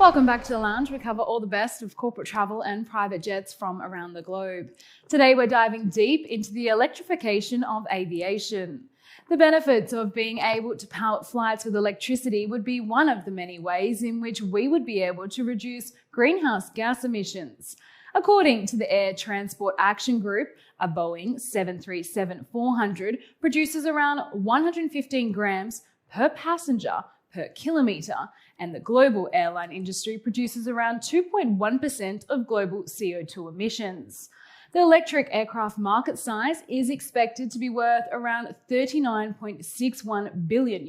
Welcome back to The Lounge. We cover all the best of corporate travel and private jets from around the globe. Today we're diving deep into the electrification of aviation. The benefits of being able to power flights with electricity would be one of the many ways in which we would be able to reduce greenhouse gas emissions. According to the Air Transport Action Group, a Boeing 737-400 produces around 115 grams per passenger per kilometre, and the global airline industry produces around 2.1% of global CO2 emissions. The electric aircraft market size is expected to be worth around $39.61 billion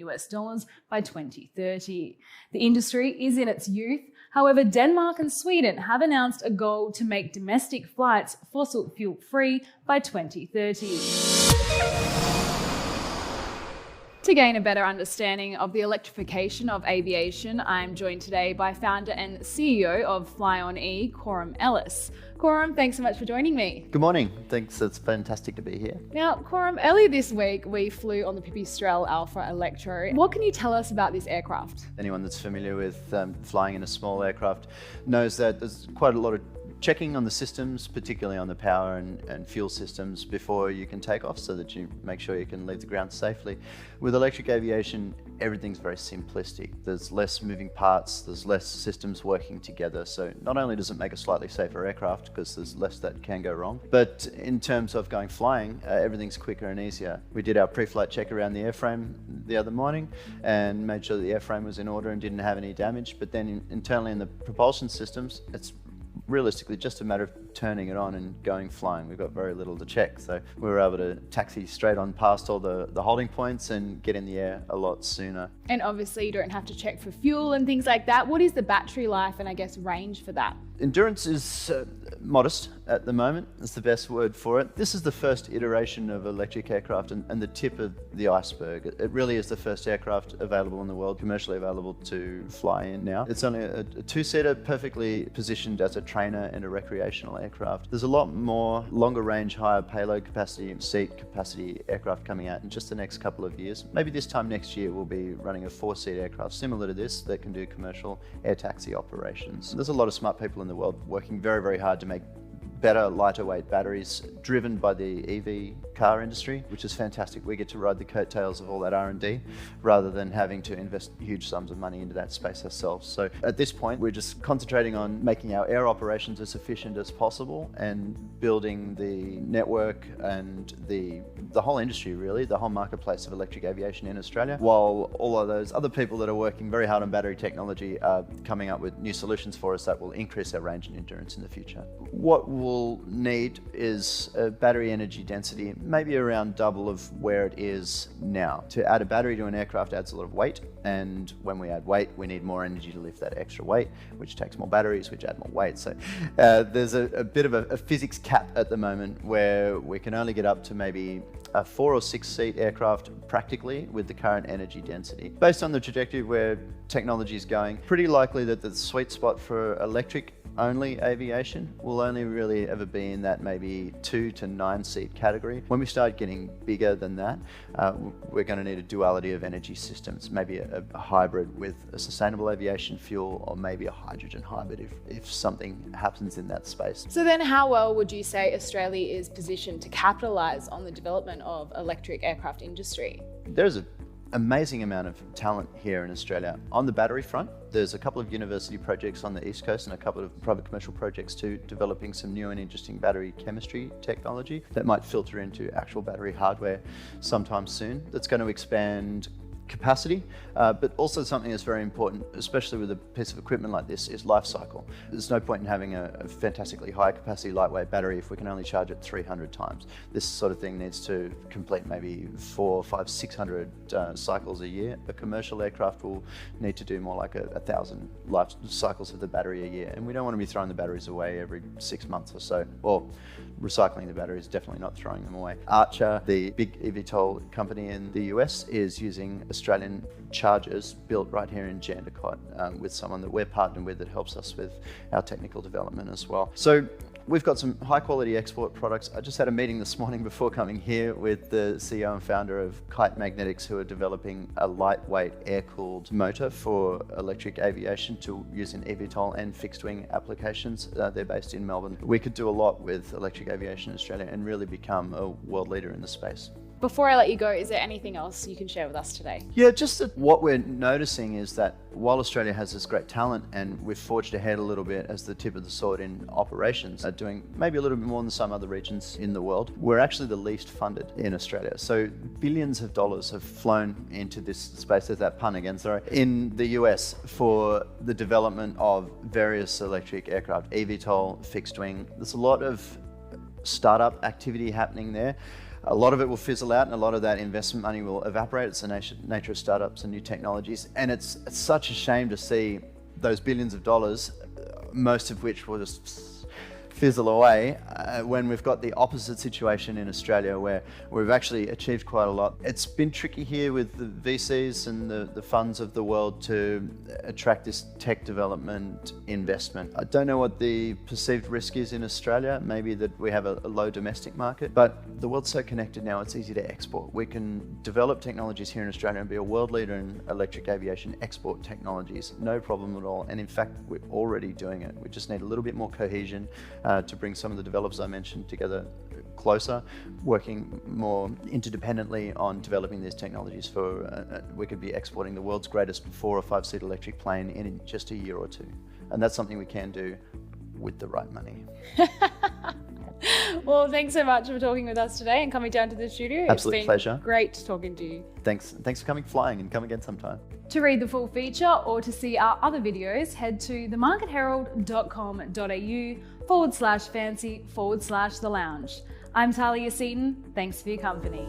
by 2030. The industry is in its youth. However, Denmark and Sweden have announced a goal to make domestic flights fossil fuel free by 2030. To gain a better understanding of the electrification of aviation, I'm joined today by founder and CEO of Fly-on-E, Coram Ellis. Coram, thanks so much for joining me. Good morning. Thanks. It's fantastic to be here. Now, Coram, earlier this week, we flew on the Pipistrel Alpha Electro. What can you tell us about this aircraft? Anyone that's familiar with flying in a small aircraft knows that there's quite a lot of checking on the systems, particularly on the power and fuel systems, before you can take off so that you make sure you can leave the ground safely. With electric aviation, everything's very simplistic. There's less moving parts, there's less systems working together. So not only does it make a slightly safer aircraft because there's less that can go wrong, but in terms of going flying, everything's quicker and easier. We did our pre-flight check around the airframe the other morning and made sure that the airframe was in order and didn't have any damage. But then internally in the propulsion systems, it's realistically just a matter of turning it on and going flying. We've got very little to check, so we were able to taxi straight on past all the holding points and get in the air a lot sooner. And obviously you don't have to check for fuel and things like that. What is the battery life and I guess range for that? Endurance is modest at the moment. That's the best word for it. This is the first iteration of electric aircraft and the tip of the iceberg. It really is the first aircraft available in the world, commercially available to fly in now. It's only a two-seater, perfectly positioned as a trainer and a recreational aircraft. There's a lot more longer range, higher payload capacity and seat capacity aircraft coming out in just the next couple of years. Maybe this time next year we'll be running a four-seat aircraft similar to this that can do commercial air taxi operations. There's a lot of smart people in the world working very, very hard to make better, lighter weight batteries driven by the EV car industry, which is fantastic. We get to ride the coattails of all that R&D rather than having to invest huge sums of money into that space ourselves. So at this point, we're just concentrating on making our air operations as efficient as possible and building the network and the whole industry, really, the whole marketplace of electric aviation in Australia, while all of those other people that are working very hard on battery technology are coming up with new solutions for us that will increase our range and endurance in the future. What we'll need is a battery energy density, maybe around double of where it is now. To add a battery to an aircraft adds a lot of weight, and when we add weight, we need more energy to lift that extra weight, which takes more batteries, which add more weight. So there's a bit of a physics cap at the moment where we can only get up to maybe a 4 or 6 seat aircraft practically with the current energy density. Based on the trajectory where technology is going, pretty likely that the sweet spot for electric only aviation will only really ever be in that maybe 2 to 9 seat category. When we start getting bigger than that, we're going to need a duality of energy systems, maybe a hybrid with a sustainable aviation fuel or maybe a hydrogen hybrid if something happens in that space. So then how well would you say Australia is positioned to capitalise on the development of electric aircraft industry? There's an amazing amount of talent here in Australia. On the battery front, there's a couple of university projects on the East Coast and a couple of private commercial projects too, developing some new and interesting battery chemistry technology that might filter into actual battery hardware sometime soon. That's going to expand capacity, but also something that's very important, especially with a piece of equipment like this, is life cycle. There's no point in having a fantastically high capacity lightweight battery if we can only charge it 300 times. This sort of thing needs to complete maybe 400, 500, 600 cycles a year. A commercial aircraft will need to do more like 1,000 life cycles of the battery a year, and we don't want to be throwing the batteries away every 6 months or so. Well, recycling the batteries, definitely not throwing them away. Archer, the big eVTOL company in the US, is using Australian chargers built right here in Jandakot with someone that we're partnered with that helps us with our technical development as well. So We've got some high quality export products. I just had a meeting this morning before coming here with the CEO and founder of Kite Magnetics, who are developing a lightweight air-cooled motor for electric aviation to use in eVTOL and fixed wing applications. They're based in Melbourne. We could do a lot with electric aviation in Australia and really become a world leader in the space. Before I let you go, is there anything else you can share with us today? Yeah, just that what we're noticing is that while Australia has this great talent and we've forged ahead a little bit as the tip of the sword in operations, doing maybe a little bit more than some other regions in the world, we're actually the least funded in Australia. So billions of dollars have flown into this space, there's that pun again, sorry, in the US for the development of various electric aircraft, eVTOL, fixed wing. There's a lot of startup activity happening there. A lot of it will fizzle out and a lot of that investment money will evaporate. It's the nature of startups and new technologies. And it's such a shame to see those billions of dollars, most of which will just fizzle away when we've got the opposite situation in Australia where we've actually achieved quite a lot. It's been tricky here with the VCs and the funds of the world to attract this tech development investment. I don't know what the perceived risk is in Australia, maybe that we have a low domestic market, but the world's so connected now, it's easy to export. We can develop technologies here in Australia and be a world leader in electric aviation export technologies, no problem at all. And in fact, we're already doing it. We just need a little bit more cohesion to bring some of the developers I mentioned together closer, working more interdependently on developing these technologies for, we could be exporting the world's greatest 4 or 5 seat electric plane in just a year or two. And that's something we can do with the right money. Well, thanks so much for talking with us today and coming down to the studio. Absolute pleasure. Great talking to you. Thanks for coming flying and come again sometime. To read the full feature or to see our other videos, head to themarketherald.com.au/fancy/the lounge. I'm Talia Seaton. Thanks for your company.